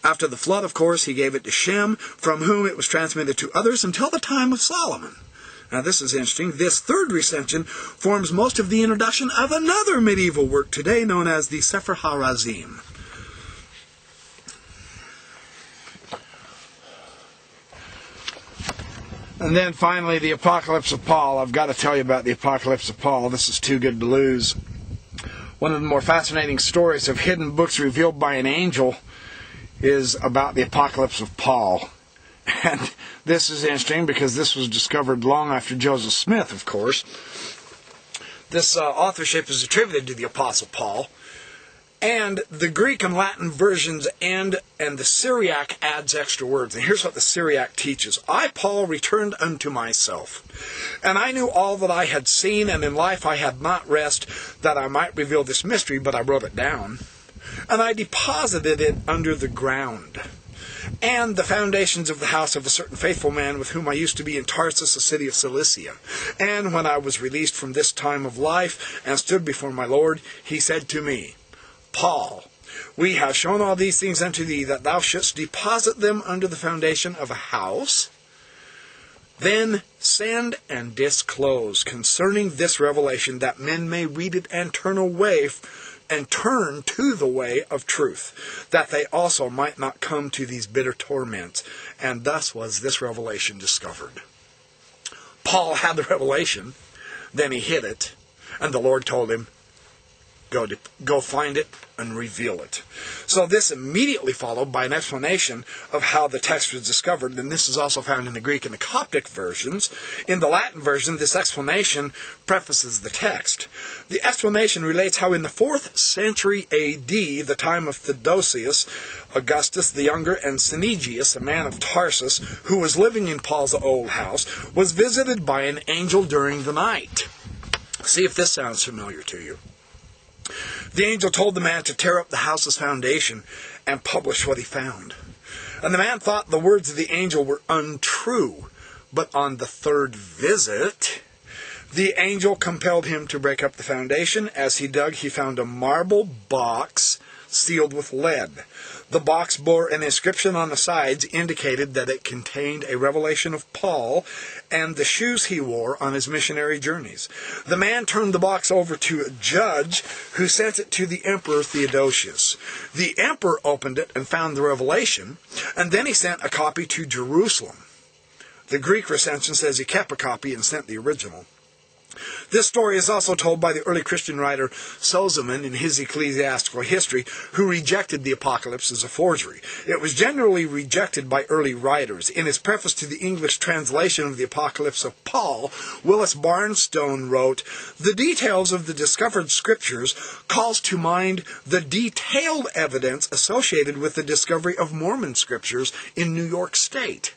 After the flood, of course, he gave it to Shem, from whom it was transmitted to others until the time of Solomon. Now this is interesting. This third recension forms most of the introduction of another medieval work today known as the Sefer HaRazim. And then finally, the Apocalypse of Paul. I've got to tell you about the Apocalypse of Paul. This is too good to lose. One of the more fascinating stories of hidden books revealed by an angel is about the Apocalypse of Paul. And this is interesting because this was discovered long after Joseph Smith, of course. This authorship is attributed to the Apostle Paul. And the Greek and Latin versions and the Syriac adds extra words. And here's what the Syriac teaches. I, Paul, returned unto myself. And I knew all that I had seen, and in life I had not rest, that I might reveal this mystery, but I wrote it down. And I deposited it under the ground. And the foundations of the house of a certain faithful man with whom I used to be in Tarsus, a city of Cilicia. And when I was released from this time of life and stood before my Lord, he said to me, Paul, we have shown all these things unto thee, that thou shouldst deposit them under the foundation of a house. Then send and disclose concerning this revelation, that men may read it and turn away and turn to the way of truth, that they also might not come to these bitter torments. And thus was this revelation discovered. Paul had the revelation, then he hid it, and the Lord told him, Go find it and reveal it. So this immediately followed by an explanation of how the text was discovered, and this is also found in the Greek and the Coptic versions. In the Latin version, this explanation prefaces the text. The explanation relates how in the 4th century A.D., the time of Theodosius, Augustus the Younger, and Cynegius, a man of Tarsus, who was living in Paul's old house, was visited by an angel during the night. See if this sounds familiar to you. The angel told the man to tear up the house's foundation and publish what he found. And the man thought the words of the angel were untrue. But on the 3rd visit, the angel compelled him to break up the foundation. As he dug, he found a marble box sealed with lead. The box bore an inscription on the sides indicated that it contained a revelation of Paul and the shoes he wore on his missionary journeys. The man turned the box over to a judge who sent it to the emperor Theodosius. The emperor opened it and found the revelation, and then he sent a copy to Jerusalem. The Greek recension says he kept a copy and sent the original. This story is also told by the early Christian writer Sozomen in his ecclesiastical history, who rejected the Apocalypse as a forgery. It was generally rejected by early writers. In his preface to the English translation of the Apocalypse of Paul, Willis Barnstone wrote, "The details of the discovered scriptures calls to mind the detailed evidence associated with the discovery of Mormon scriptures in New York State."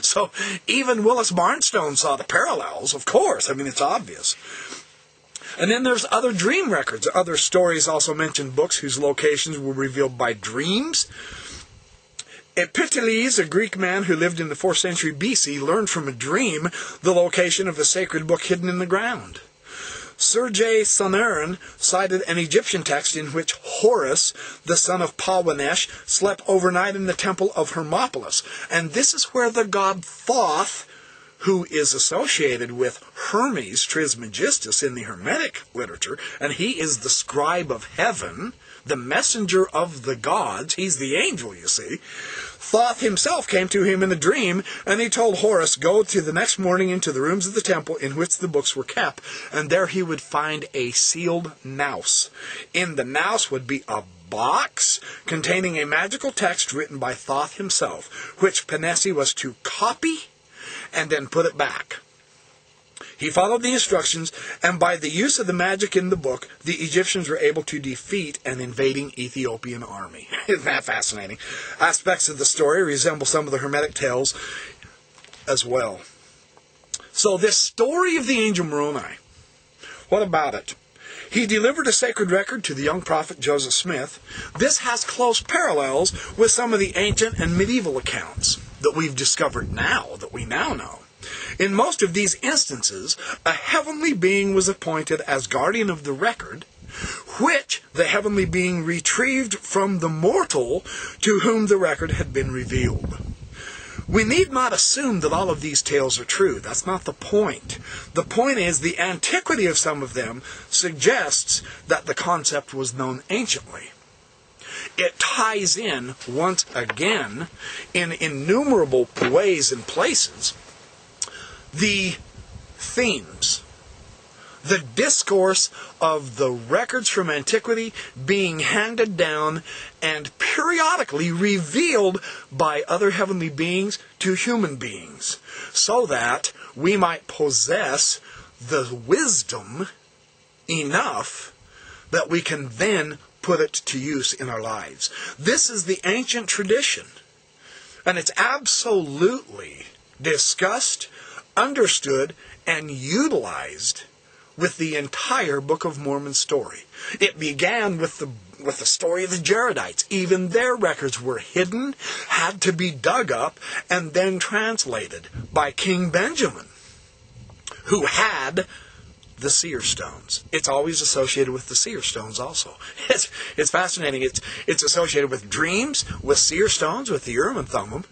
So even Willis Barnstone saw the parallels, of course. I mean, it's obvious. And then there's other dream records. Other stories also mention books whose locations were revealed by dreams. Epiteles, a Greek man who lived in the 4th century BC, learned from a dream the location of a sacred book hidden in the ground. Sergei Sonerin cited an Egyptian text in which Horus, the son of Palwanesh, slept overnight in the temple of Hermopolis. And this is where the god Thoth, who is associated with Hermes Trismegistus in the Hermetic literature, and he is the scribe of heaven, the messenger of the gods. He's the angel, you see. Thoth himself came to him in a dream, and he told Horus, go to the next morning into the rooms of the temple in which the books were kept, and there he would find a sealed naus. In the naus would be a box containing a magical text written by Thoth himself, which Panesi was to copy and then put it back. He followed the instructions, and by the use of the magic in the book, the Egyptians were able to defeat an invading Ethiopian army. Isn't that fascinating? Aspects of the story resemble some of the Hermetic tales as well. So this story of the angel Moroni, what about it? He delivered a sacred record to the young prophet Joseph Smith. This has close parallels with some of the ancient and medieval accounts that we've discovered now, that we now know. In most of these instances, a heavenly being was appointed as guardian of the record, which the heavenly being retrieved from the mortal to whom the record had been revealed. We need not assume that all of these tales are true. That's not the point. The point is the antiquity of some of them suggests that the concept was known anciently. It ties in, once again, in innumerable ways and places, the themes, the discourse of the records from antiquity being handed down and periodically revealed by other heavenly beings to human beings, so that we might possess the wisdom enough that we can then put it to use in our lives. This is the ancient tradition, and it's absolutely discussed, understood, and utilized with the entire Book of Mormon story. It began with the story of the Jaredites. Even their records were hidden, had to be dug up, and then translated by King Benjamin, who had the seer stones. It's always associated with the seer stones also. It's fascinating. It's associated with dreams, with seer stones, with the Urim and Thummim,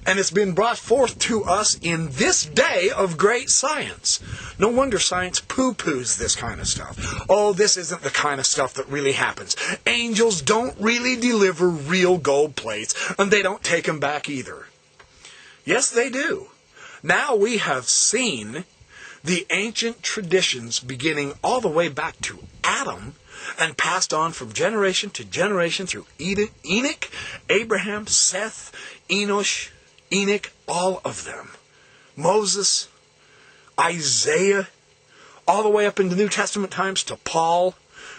and it's been brought forth to us in this day of great science. No wonder science poo-poos this kind of stuff. Oh, this isn't the kind of stuff that really happens. Angels don't really deliver real gold plates, and they don't take them back either. Yes, they do. Now we have seen the ancient traditions beginning all the way back to Adam and passed on from generation to generation through Enoch, Abraham, Seth, Enosh, Enoch, all of them. Moses, Isaiah, all the way up into New Testament times to Paul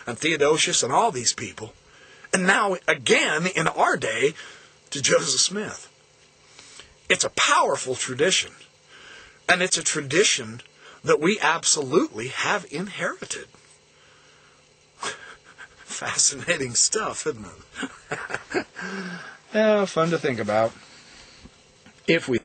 and Theodosius and all these people. And now, again, in our day, to Joseph Smith. It's a powerful tradition. And it's a tradition that we absolutely have inherited. Fascinating stuff, isn't it? Yeah, fun to think about. If we